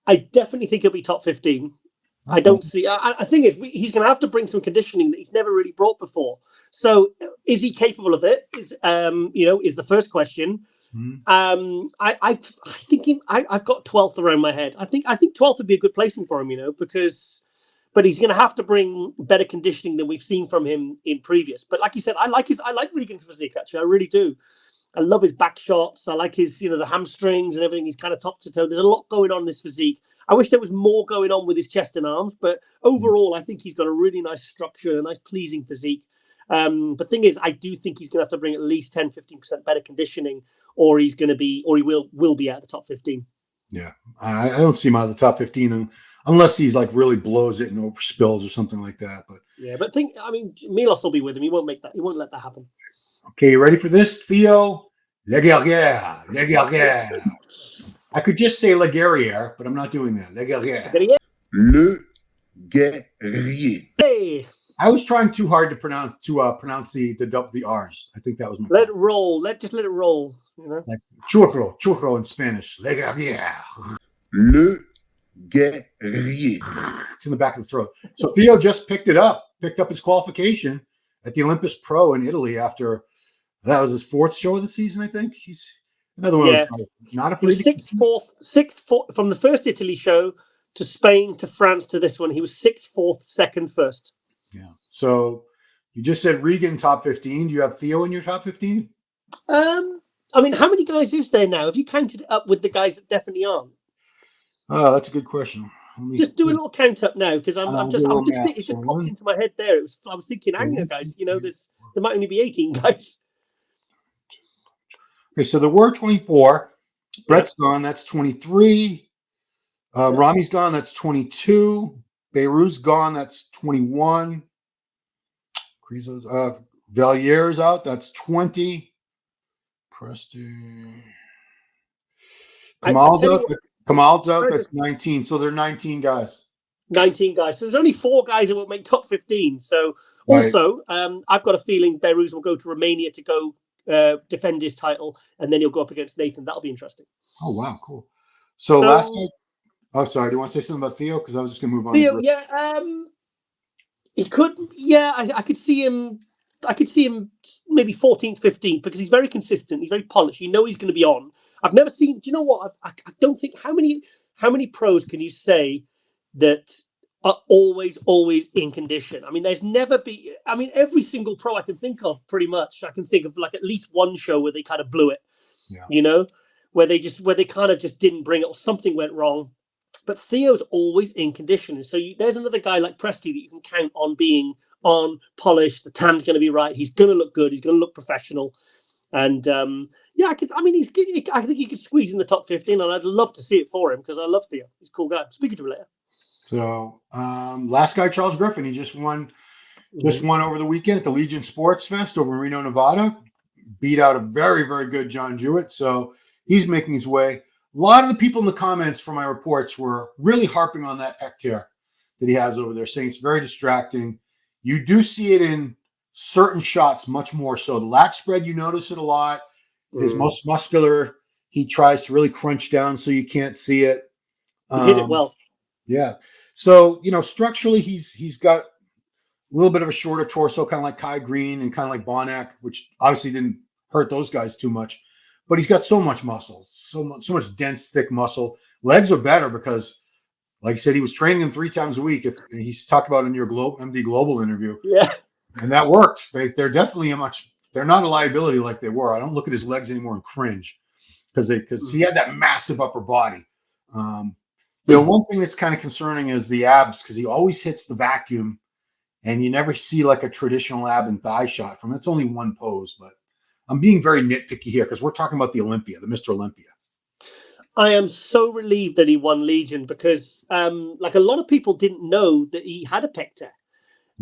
I definitely think he'll be top 15. I don't see. I think he's going to have to bring some conditioning that he's never really brought before. So, is he capable of it? Is the first question. I think I've got 12th around my head. I think 12th would be a good placing for him. But he's going to have to bring better conditioning than we've seen from him in previous. But like you said, I like Regan's physique actually. I really do. I love his back shots. I like his the hamstrings and everything. He's kind of top to toe. There's a lot going on in his physique. I wish there was more going on with his chest and arms, but overall, I think he's got a really nice structure, a nice pleasing physique. The thing is, I do think he's going to have to bring at least 10-15% better conditioning, or he will be at the top 15. Yeah, I don't see him out of the top 15 unless he's like really blows it and overspills or something like that. But Milos will be with him. He won't let that happen. Okay, you ready for this, Theo? Leguerrier. I could just say Leguerrier, but I'm not doing that. Leguerrier. Le Guerrier. Hey. I was trying too hard to pronounce the R's. I think that was my Let it roll. Just let it roll. You know, like churro in Spanish. Leguerrier. Leguerrier. It's in the back of the throat. So Theo just picked up his qualification at the Olympus Pro in Italy after that was his fourth show of the season. I think he's another one of those guys. Not afraid. Sixth, fourth from the first Italy show to Spain to France to this one. He was sixth, fourth, second, first. Yeah. So you just said Regan top 15. Do you have Theo in your top 15? I mean, how many guys is there now? Have you counted it up with the guys that definitely aren't? Oh, that's a good question. Just do a little count up now because it's just popped into my head there. I was thinking, hang on, guys, you know, there might only be 18 guys. Okay, so there were 24. Brett's gone. That's 23. Rami's gone. That's 22. Beirut's gone. That's 21. Valier's out. That's 20. Preston. Kamal's out. That's 19. So there are 19 guys. 19 guys. So there's only 4 guys that will make top 15. So also, I've got a feeling Beirut will go to Romania to go defend his title, and then he'll go up against Nathan. That'll be interesting. Oh, wow. Cool. So last night. Oh, sorry. Do you want to say something about Theo? Because I was just going to move on. Theo, he could. Yeah, I could see him. I could see him maybe 14th, 15th because he's very consistent. He's very polished. You know he's going to be on. I've never seen. Do you know what? I don't think how many pros can you say that are always in condition? I mean, there's never been. I mean, every single pro I can think of, pretty much, I can think of like at least one show where they kind of blew it. Yeah. You know, where they kind of just didn't bring it or something went wrong. But Theo's always in condition. And so there's another guy like Presti that you can count on being on, polished. The tan's going to be right. He's going to look good. He's going to look professional. And I think he could squeeze in the top 15, and I'd love to see it for him because I love Theo. He's a cool guy. Speaking to him later. So last guy, Charles Griffin, he just won over the weekend at the Legion Sports Fest over in Reno, Nevada. Beat out a very, very good John Jewett. So he's making his way. A lot of the people in the comments for my reports were really harping on that pec tear that he has over there, saying it's very distracting. You do see it in certain shots much more so. The lat spread, you notice it a lot. His most muscular, he tries to really crunch down so you can't see it. He hit it well. Yeah. So, structurally, he's got a little bit of a shorter torso, kind of like Kai Green and kind of like Bonac, which obviously didn't hurt those guys too much. But he's got so much muscle, so much dense, thick muscle. Legs are better because, like I said, he was training them 3 times a week. If he's talked about in your MD Global interview, and that worked. They're definitely they're not a liability like they were. I don't look at his legs anymore and cringe because he had that massive upper body. One thing that's kind of concerning is the abs because he always hits the vacuum, and you never see like a traditional ab and thigh shot from. It's only one pose, but. I'm being very nitpicky here because we're talking about the Mr. Olympia. I am so relieved that he won Legion because, like a lot of people didn't know that he had a pec tear.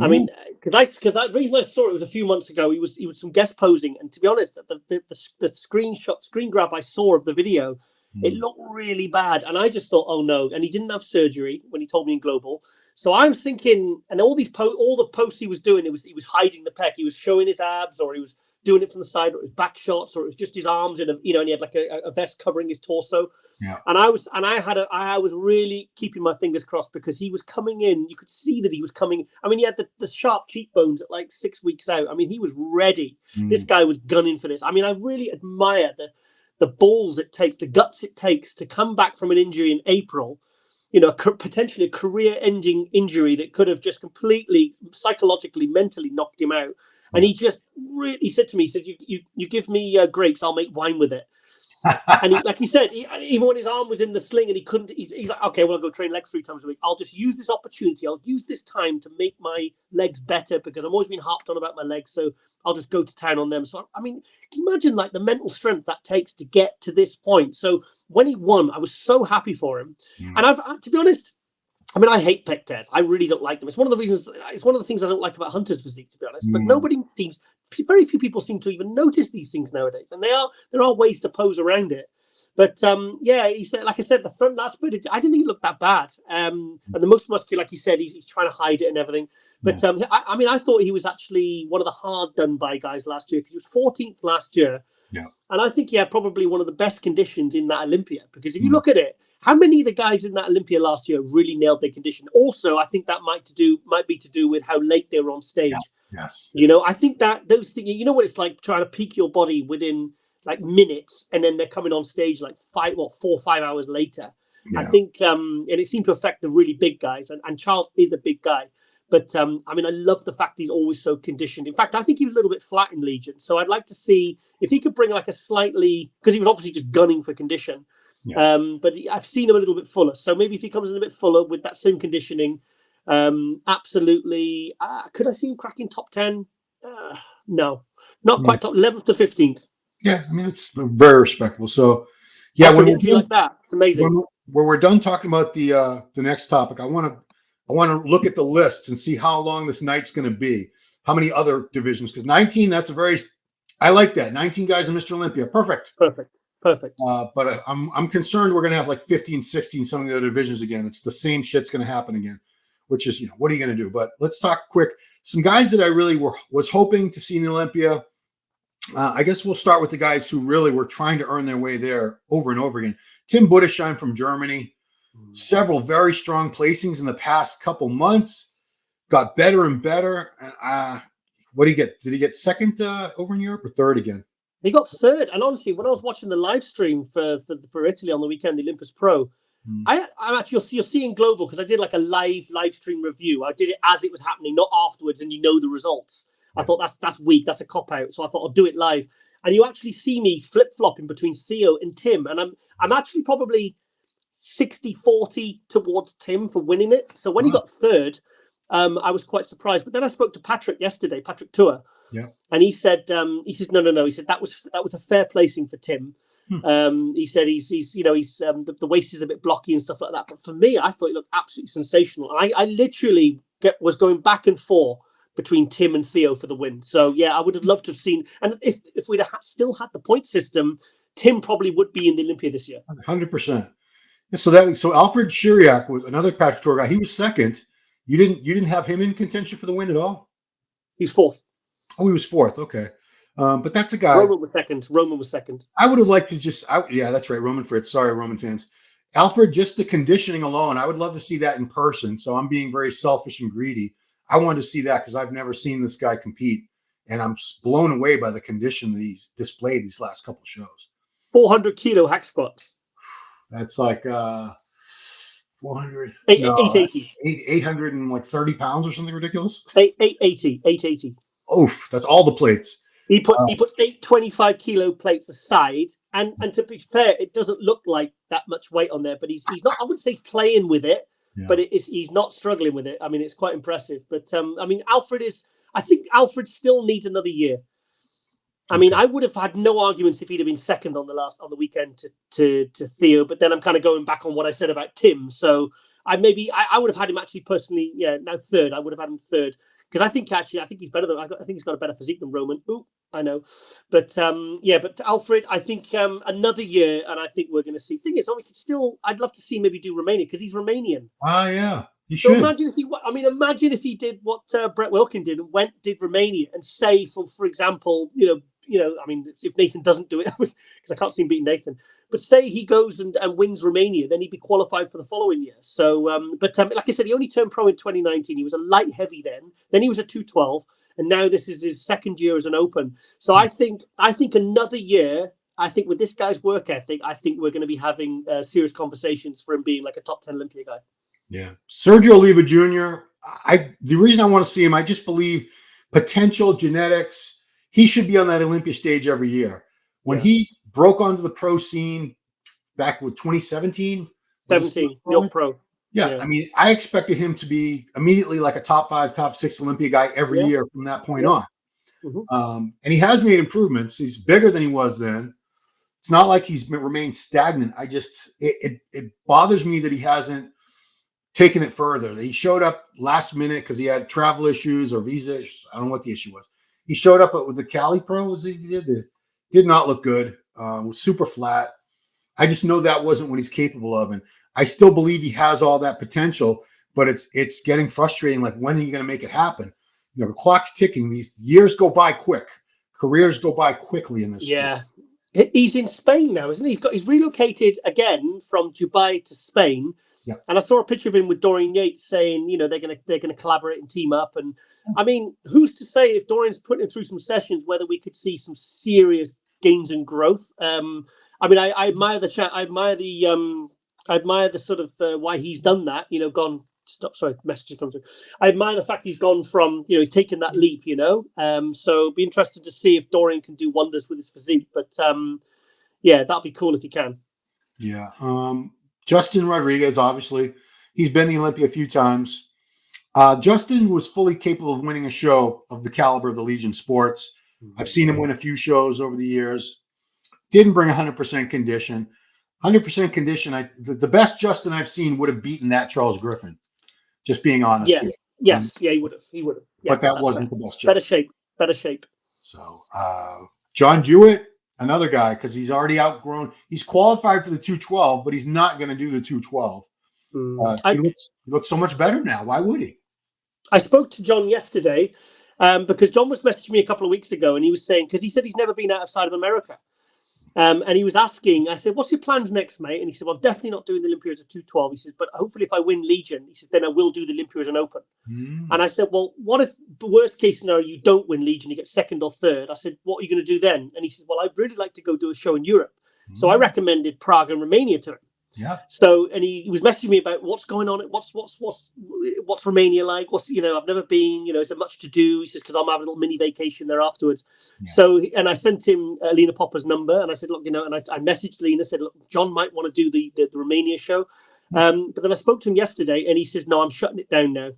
I mean, because the reason I saw it was a few months ago. He was some guest posing, and to be honest, the screen grab I saw of the video, it looked really bad, and I just thought, oh no. And he didn't have surgery when he told me in Global. So I was thinking, and all the posts he was doing, he was hiding the pec. He was showing his abs, or he was doing it from the side, or it was back shots, or it was just his arms and he had like a vest covering his torso. Yeah. And I was really keeping my fingers crossed because he was coming in. You could see that he was coming. I mean, he had the sharp cheekbones at like 6 weeks out. I mean, he was ready. This guy was gunning for this. I mean, I really admire the balls it takes, the guts it takes to come back from an injury in April. Potentially a career-ending injury that could have just completely psychologically, mentally knocked him out. And he just really said to me, you give me grapes, I'll make wine with it. And he said, even when his arm was in the sling and he couldn't, he's like, okay, well, I'll go train legs 3 times a week. I'll just use this opportunity. I'll use this time to make my legs better because I've always been harped on about my legs. So I'll just go to town on them. So, I mean, can you imagine like the mental strength that takes to get to this point? So when he won, I was so happy for him. And to be honest, I mean, I hate pec tears. I really don't like them. It's one of the things I don't like about Hunter's physique, to be honest. But very few people seem to even notice these things nowadays. And there are ways to pose around it. But yeah, he said, like I said, the front last bit, I didn't think it looked that bad. And the most muscular, like you said, he's trying to hide it and everything. But I mean, I thought he was actually one of the hard done by guys last year because he was 14th last year. Yeah. And I think he had probably one of the best conditions in that Olympia, because if you look at it, how many of the guys in that Olympia last year really nailed their condition? Also, I think that might be to do with how late they were on stage. Yeah. Yes. You know, I think that those things, you know what it's like trying to peak your body within like minutes, and then they're coming on stage like 4 or 5 hours later. Yeah. I think, and it seemed to affect the really big guys. And Charles is a big guy. But I mean, I love the fact he's always so conditioned. In fact, I think he was a little bit flat in Legion. So I'd like to see if he could bring like a slightly, because he was obviously just gunning for condition. Yeah. But I've seen him a little bit fuller. So maybe if he comes in a bit fuller with that same conditioning, absolutely. Could I see him cracking top 10? No, not quite top 11th to 15th. Yeah, I mean, it's very respectable. So, yeah, when we're done, like that, it's amazing. When we're done talking about the next topic, I want to look at the lists and see how long this night's going to be. How many other divisions? Because 19, I like that. 19 guys in Mr. Olympia. Perfect. But I'm concerned we're going to have like 15, 16, some of the other divisions again. It's the same shit's going to happen again, which is, what are you going to do? But let's talk quick. Some guys that I really was hoping to see in the Olympia. I guess we'll start with the guys who really were trying to earn their way there over and over again. Tim Budesheim from Germany. Several very strong placings in the past couple months. Got better and better. What did he get? Did he get second over in Europe or third again? He got third. And honestly, when I was watching the live stream for Italy on the weekend, the Olympus Pro, I'm actually, you're seeing global, because I did like a live stream review. I did it as it was happening, not afterwards, and you know the results. I thought that's weak. That's a cop-out. So I thought I'll do it live. And you actually see me flip-flopping between Theo and Tim. And I'm actually probably 60-40 towards Tim for winning it. So when he got third, I was quite surprised. But then I spoke to Patrick yesterday, Patrick Tour. Yeah. And he says, no. He said that was a fair placing for Tim. He said he's the waist is a bit blocky and stuff like that. But for me, I thought he looked absolutely sensational. I literally was going back and forth between Tim and Theo for the win. So yeah, I would have loved to have seen. And if we'd have still had the point system, Tim probably would be in the Olympia this year. 100%. So Alfred Shiriak was another Patrick Tour guy. He was second. You didn't have him in contention for the win at all? He's fourth. Oh, he was fourth. Okay. But that's a guy. Roman was second. I would have liked to yeah, that's right. Roman Fritz. Sorry, Roman fans. Alfred, just the conditioning alone, I would love to see that in person. So I'm being very selfish and greedy. I wanted to see that because I've never seen this guy compete. And I'm blown away by the condition that he's displayed these last couple of shows. 400 kilo hack squats. That's like 400. 880. 830 pounds or something ridiculous. 880. Oof, that's all the plates. He puts 825 kilo plates aside, and to be fair, it doesn't look like that much weight on there. But he's not. I wouldn't say playing with it, but he's not struggling with it. I mean, it's quite impressive. But I mean, I think Alfred still needs another year. I mean, I would have had no arguments if he'd have been second on the weekend to Theo. But then I'm kind of going back on what I said about Tim. So I would have had him actually personally. Yeah, now third. I would have had him third. Because I think he's better than I think he's got a better physique than Roman. Ooh, I know, but but Alfred, I think another year, and I think we're going to see. Thing is, I'd love to see maybe do Romania because he's Romanian. Yeah, he should. So imagine if he did what Brett Wilkin did and did Romania and say for example, I mean, if Nathan doesn't do it, because I can't see him beating Nathan, but say he goes and wins Romania, then he'd be qualified for the following year. So, like I said, he only turned pro in 2019. He was a light heavy then he was a 212, and now this is his second year as an open. So I think another year, I think with this guy's work ethic, I think we're going to be having serious conversations for him being like a top 10 Olympia guy. Yeah. Sergio Oliva Jr., the reason I want to see him, I just believe potential, genetics. He should be on that Olympia stage every year. When he broke onto the pro scene back with 2017. 17, New Pro. Yeah, I mean, I expected him to be immediately like a top 5, top 6 Olympia guy every year from that point on. Mm-hmm. And he has made improvements. He's bigger than he was then. It's not like he's remained stagnant. It bothers me that he hasn't taken it further. He showed up last minute because he had travel issues or visa issues. I don't know what the issue was. He showed up with the Cali Pro. Did not look good. Was super flat. I just know that wasn't what he's capable of. And I still believe he has all that potential, but it's getting frustrating. Like, when are you going to make it happen? You know, the clock's ticking. These years go by quick. Careers go by quickly in this sport. He's in Spain now, isn't he? He's relocated again from Dubai to Spain. Yeah. And I saw a picture of him with Dorian Yates saying, you know, they're gonna collaborate and team up. And I mean, who's to say if Dorian's putting him through some sessions whether we could see some serious gains and growth? I mean, I admire the chat. I admire the sort of why he's done that. You know, gone. Stop. Sorry, message comes through. I admire the fact he's gone from, you know, he's taken that leap. You know, so be interested to see if Dorian can do wonders with his physique. But yeah, that'd be cool if he can. Yeah. Justin Rodriguez, obviously, he's been the Olympia a few times. Justin was fully capable of winning a show of the caliber of the Legion Sports. I've seen him win a few shows over the years. Didn't bring 100% condition. 100% condition. The best Justin I've seen would have beaten that Charles Griffin. Just being honest. Yeah. Here. Yes. Yeah, he would have. He would have. Yeah, but that wasn't the best Justin. Better shape. So, John Jewett, another guy, because he's already outgrown. He's qualified for the 212, but he's not going to do the 212. He looks so much better now. Why would he? I spoke to John yesterday because John was messaging me a couple of weeks ago, and he was saying, because he said he's never been outside of America. And he was asking, I said, what's your plans next, mate? And he said, well, I'm definitely not doing the Olympia as a 212. He says, but hopefully if I win Legion, he says, then I will do the Olympia as an open. And I said, well, what if the worst case scenario, you don't win Legion, you get second or third? I said, what are you going to do then? And he says, well, I'd really like to go do a show in Europe. So I recommended Prague and Romania to him. Yeah. So, and he was messaging me about what's going on, what's Romania like? What's, you know, I've never been, you know, is there much to do? He says, because I'm having a little mini vacation there afterwards. Yeah. So, and I sent him Lena Popper's number, and I said, look, you know, and I messaged Lena, said, look, John might want to do the Romania show. But then I spoke to him yesterday, and he says, no, I'm shutting it down now.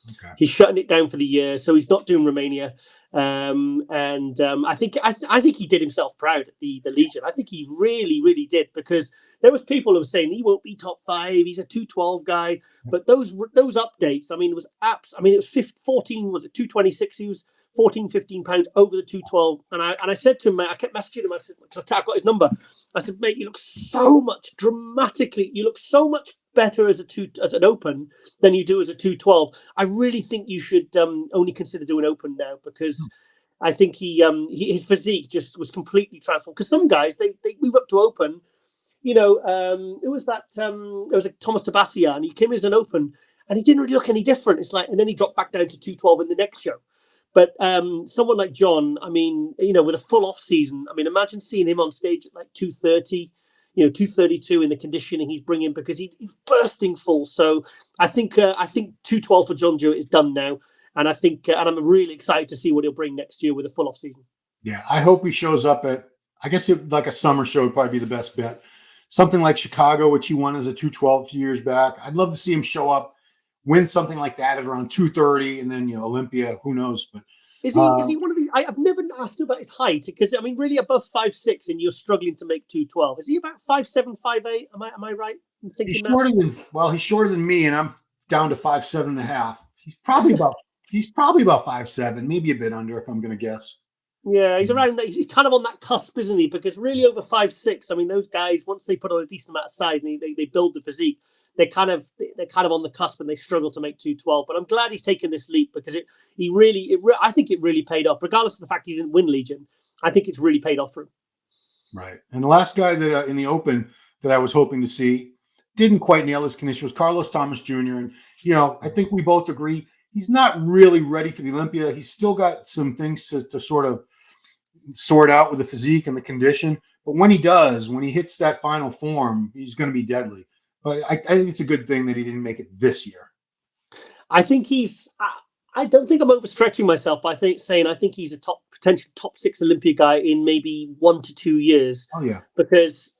Okay. He's shutting it down for the year, so he's not doing Romania. I think he did himself proud at the Legion. I think he really, really did, because there was people who were saying he won't be top 5. He's a 212 guy. But those updates, I mean, it was it was 14, was it 226? He was 14, 15 pounds over the 212. And I said to him, mate, I kept messaging him. I said, because I've got his number. I said, mate, you look so much better as an open than you do as a 212. I really think you should only consider doing open now, because I think his physique just was completely transformed. Because some guys they move up to open, you know. It was Thomas Tabassian. He came as an open and he didn't really look any different. It's like, and then he dropped back down to 212 in the next show. But someone like John, I mean, you know, with a full off season, I mean, imagine seeing him on stage at like 230. You know, 232 in the conditioning he's bringing, because he's bursting full. So I think 212 for John Jewett is done now, and I think and I'm really excited to see what he'll bring next year with a full off season. Yeah, I hope he shows up at, I guess like a summer show would probably be the best bet. Something like Chicago, which he won as a 212 a few years back. I'd love to see him show up, win something like that at around 230, and then, you know, Olympia. Who knows? But is he one of the? I've never asked him about his height, because I mean, really above 5'6", and you're struggling to make 212. Is he about 5'7", 5'8"? Am I right in thinking he's shorter than me, and I'm down to 5'7.5". He's probably about 5'7", maybe a bit under, if I'm going to guess. Yeah, he's around that. He's kind of on that cusp, isn't he? Because really over 5'6", I mean, those guys, once they put on a decent amount of size and they build the physique, they're kind of on the cusp, and they struggle to make 212. But I'm glad he's taken this leap, because I think it really paid off, regardless of the fact he didn't win Legion. I think it's really paid off for him. Right. And the last guy that in the open that I was hoping to see didn't quite nail his condition was Carlos Thomas Jr. And, you know, I think we both agree he's not really ready for the Olympia. He's still got some things to sort of sort out with the physique and the condition. But when he hits that final form, he's going to be deadly. But I think it's a good thing that he didn't make it this year. I think I don't think I'm overstretching myself by saying I think he's a potential top 6 Olympia guy in maybe 1 to 2 years. Oh yeah, because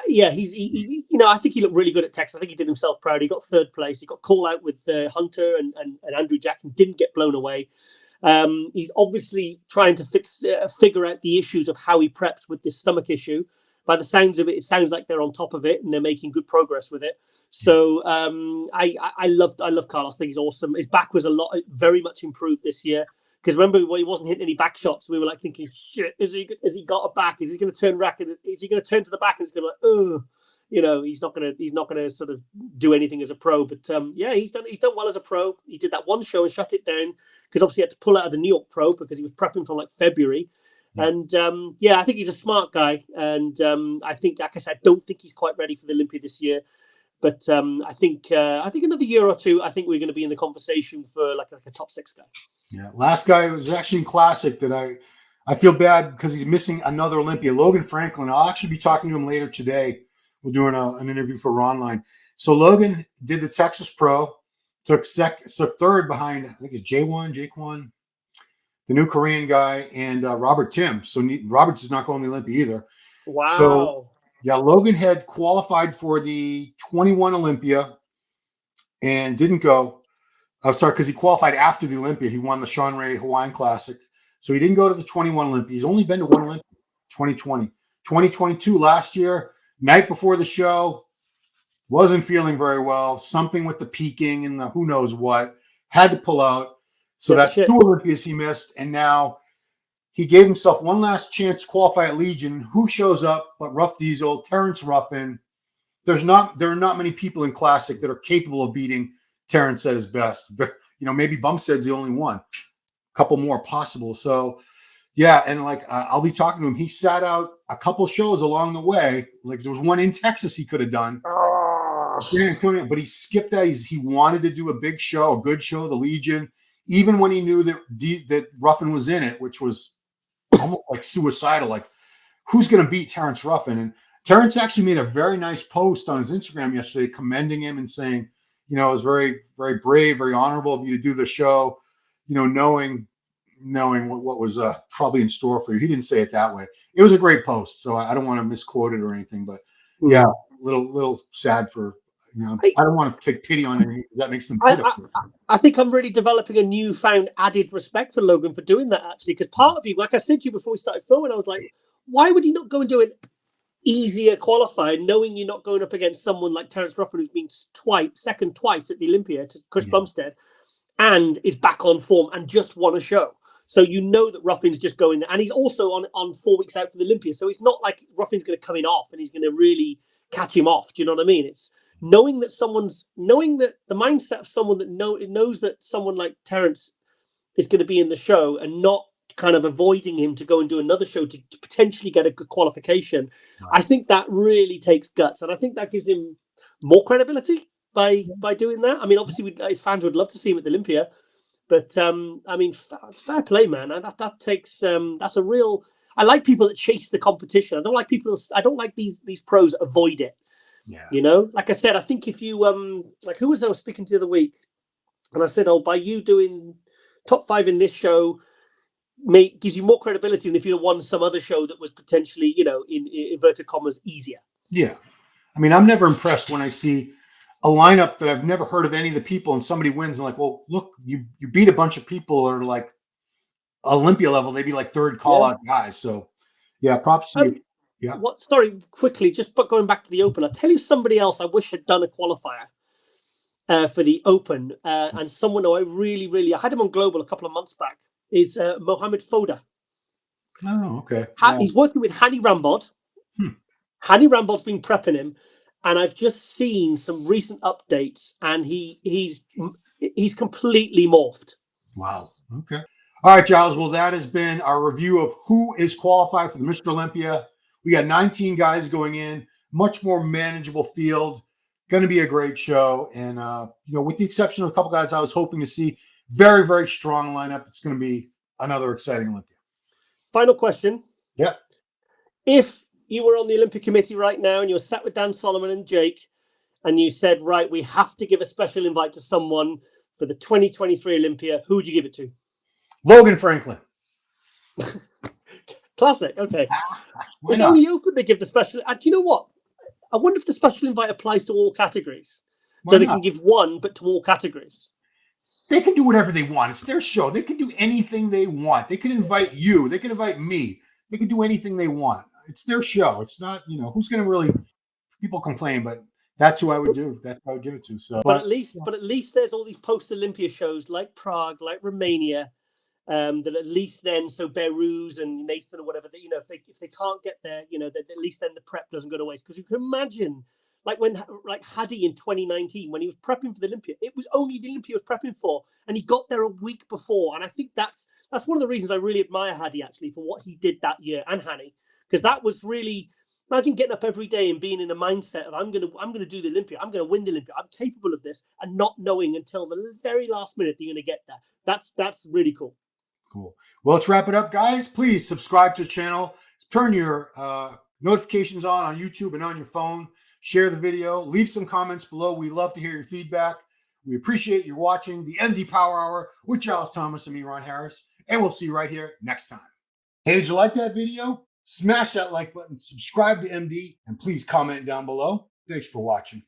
he you know, I think he looked really good at Texas. I think he did himself proud. He got 3rd place. He got call out with Hunter and Andrew Jackson. Didn't get blown away. He's obviously trying to figure out the issues of how he preps with this stomach issue. By the sounds of it, it sounds like they're on top of it and they're making good progress with it. So I love Carlos. I think he's awesome. His back was very much improved this year. Because remember when he wasn't hitting any back shots, we were like thinking, shit, has he got a back? Is he going to turn rack? And is he going to turn to the back? And it's going to be like, oh, you know, he's not going to sort of do anything as a pro. But yeah, he's done well as a pro. He did that one show and shut it down because obviously he had to pull out of the New York Pro because he was prepping from like February. Yeah. And yeah, I think he's a smart guy. And I think, like I said, I don't think he's quite ready for the Olympia this year. But I think another year or two, I think we're going to be in the conversation for like a top 6 guy. Yeah, last guy was actually in Classic that I feel bad because he's missing another Olympia, Logan Franklin. I'll actually be talking to him later today. We're doing an interview for Ronline. So Logan did the Texas Pro, took third behind, I think it's Jaquan, the new Korean guy, and Robert Tim. So Roberts is not going to the Olympia either. Wow. So yeah, Logan had qualified for the 21 Olympia and didn't go. I'm sorry, because he qualified after the Olympia. He won the Sean Ray Hawaiian Classic. So he didn't go to the 21 Olympia. He's only been to one Olympia, 2020. 2022 last year, night before the show, wasn't feeling very well. Something with the peaking and the who knows what. Had to pull out. So that's 2 Olympias he missed. And now he gave himself one last chance to qualify at Legion. Who shows up but Rough Diesel, Terrence Ruffin. There are not many people in Classic that are capable of beating Terrence at his best. You know, maybe Bumstead's the only one. A couple more possible. So, yeah, and like I'll be talking to him. He sat out a couple shows along the way. Like there was one in Texas he could have done. But he skipped that. He wanted to do a big show, a good show, the Legion, even when he knew that Ruffin was in it, which was almost like suicidal. Like, who's going to beat Terrence Ruffin? And Terrence actually made a very nice post on his Instagram yesterday commending him and saying, you know, it was very, very brave, very honorable of you to do the show, you know, knowing what was probably in store for you. He didn't say it that way. It was a great post, so I don't want to misquote it or anything, but yeah, little sad for, you know, I don't want to take pity on anything. That makes them pitiful. I think I'm really developing a newfound added respect for Logan for doing that, actually, because part of you, like I said to you before we started filming, I was like, why would he not go and do it easier qualified, knowing you're not going up against someone like Terrence Ruffin, who's been second twice at the Olympia to Chris Bumstead, and is back on form and just won a show. So you know that Ruffin's just going there, and he's also on 4 weeks out for the Olympia. So it's not like Ruffin's going to come in off and he's going to really catch him off. Do you know what I mean? It's knowing that the mindset of someone that knows that someone like Terrence is going to be in the show and not kind of avoiding him to go and do another show to potentially get a good qualification. I think that really takes guts, and I think that gives him more credibility by doing that. I mean, obviously, his fans would love to see him at the Olympia, but I mean, fair play, man. That takes that's a real. I like people that chase the competition. I don't like these pros that avoid it. Yeah. You know, like I said, I think if you like, who was I speaking to the other week, and I said, oh, by you doing top 5 in this show, gives you more credibility than if you'd won some other show that was potentially, you know, in inverted commas, easier. Yeah. I mean, I'm never impressed when I see a lineup that I've never heard of any of the people and somebody wins and like, well, look, you beat a bunch of people that are like Olympia level. They'd be like third call out guys. So yeah, props to you. Yeah. Sorry, quickly, just going back to the Open, I'll tell you somebody else I wish had done a qualifier for the Open, and someone who I had him on Global a couple of months back, is Mohamed Foda. Oh, okay. He's working with Hani Rambod. Hani Rambod's been prepping him, and I've just seen some recent updates, and he's completely morphed. Wow. Okay. All right, Giles. Well, that has been our review of who is qualified for the Mr. Olympia. We got 19 guys going in, much more manageable field. Going to be a great show. And, you know, with the exception of a couple guys I was hoping to see, very, very strong lineup. It's going to be another exciting Olympia. Final question. Yeah. If you were on the Olympic committee right now and you were sat with Dan Solomon and Jake, and you said, right, we have to give a special invite to someone for the 2023 Olympia, who would you give it to? Logan Franklin. Classic. Okay. It's only Open they give the special. Do you know what? I wonder if the special invite applies to all categories. So they can give one, but to all categories. They can do whatever they want. It's their show. They can do anything they want. They can invite you. They can invite me. They can do anything they want. It's their show. It's not, you know, who's going to really, people complain, but that's who I would do. That's who I would give it to. So, but at least there's all these post-Olympia shows like Prague, like Romania, that at least then, so Behruz and Nathan or whatever, you know, if they can't get there, you know, that at least then the prep doesn't go to waste. Because you can imagine, like when Hadi in 2019, when he was prepping for the Olympia, it was only the Olympia he was prepping for, and he got there a week before. And I think that's one of the reasons I really admire Hadi, actually, for what he did that year, and Hani, because that was really, imagine getting up every day and being in a mindset of I'm gonna do the Olympia, I'm gonna win the Olympia, I'm capable of this, and not knowing until the very last minute that you're gonna get there. That's really cool. Cool. Well, let's wrap it up, guys. Please subscribe to the channel. Turn your notifications on YouTube and on your phone. Share the video. Leave some comments below. We love to hear your feedback. We appreciate you watching the MD Power Hour with Giles Thomas and me, Ron Harris. And we'll see you right here next time. Hey, did you like that video? Smash that like button, subscribe to MD, and please comment down below. Thanks for watching.